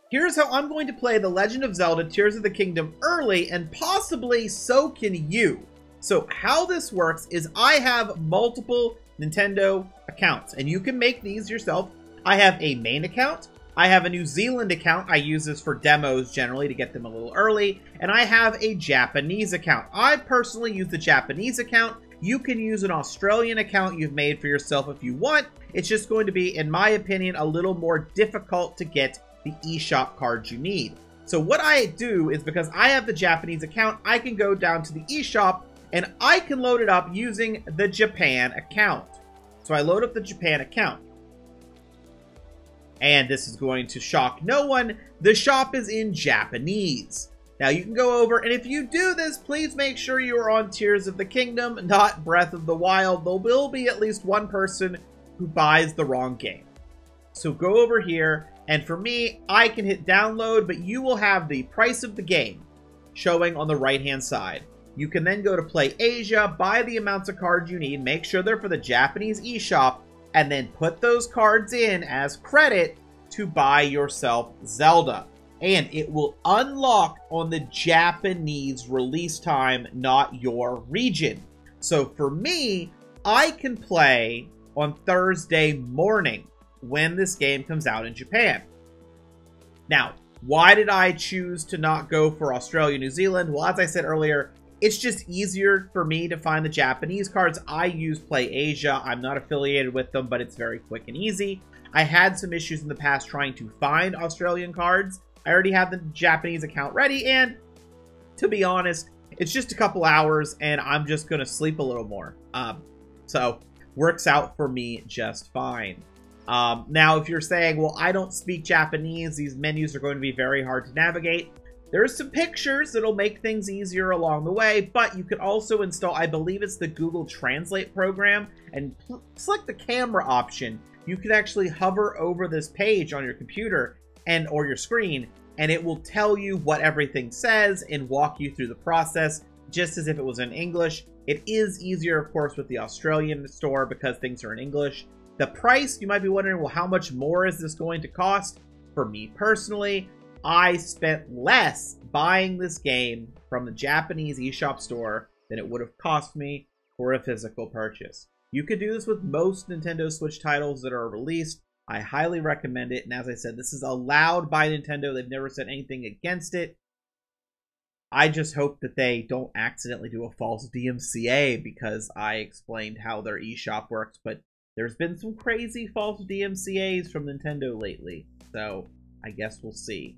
Here's how I'm going to play The Legend of Zelda Tears of the Kingdom early, and possibly so can you. So how this works is I have multiple Nintendo accounts, and you can make these yourself. I have a main account. I have a New Zealand account. I use this for demos generally to get them a little early. And I have a Japanese account. I personally use the Japanese account. You can use an Australian account you've made for yourself if you want. It's just going to be, in my opinion, a little more difficult to get the eShop cards you need. So what I do is, because I have the Japanese account, I can go down to the eShop and I can load it up using the Japan account. So I load up the Japan account. And this is going to shock no one. The shop is in Japanese. Now you can go over, and if you do this, please make sure you are on Tears of the Kingdom, not Breath of the Wild. There will be at least one person who buys the wrong game. So go over here, and for me, I can hit download, but you will have the price of the game showing on the right-hand side. You can then go to Play Asia, buy the amounts of cards you need, make sure they're for the Japanese eShop, and then put those cards in as credit to buy yourself Zelda. And it will unlock on the Japanese release time, not your region. So for me, I can play on Thursday morning when this game comes out in Japan. Now, why did I choose to not go for Australia, New Zealand? Well, as I said earlier, it's just easier for me to find the Japanese cards. I use Play Asia. I'm not affiliated with them, but it's very quick and easy. I had some issues in the past trying to find Australian cards. I already have the Japanese account ready, and to be honest, it's just a couple hours, and I'm just going to sleep a little more. So, works out for me just fine. Now, if you're saying, well, I don't speak Japanese, these menus are going to be very hard to navigate. There's some pictures that'll make things easier along the way, but you can also install, I believe it's the Google Translate program, and select the camera option. You can actually hover over this page on your computer or your screen, and it will tell you what everything says and walk you through the process, just as if it was in English. It is easier, of course, with the Australian store because things are in English. The price, you might be wondering, well, how much more is this going to cost? For me personally, I spent less buying this game from the Japanese eShop store than it would have cost me for a physical purchase. You could do this with most Nintendo Switch titles that are released. I highly recommend it, and as I said, this is allowed by Nintendo. They've never said anything against it. I just hope that they don't accidentally do a false DMCA because I explained how their eShop works, but there's been some crazy false DMCAs from Nintendo lately, so I guess we'll see.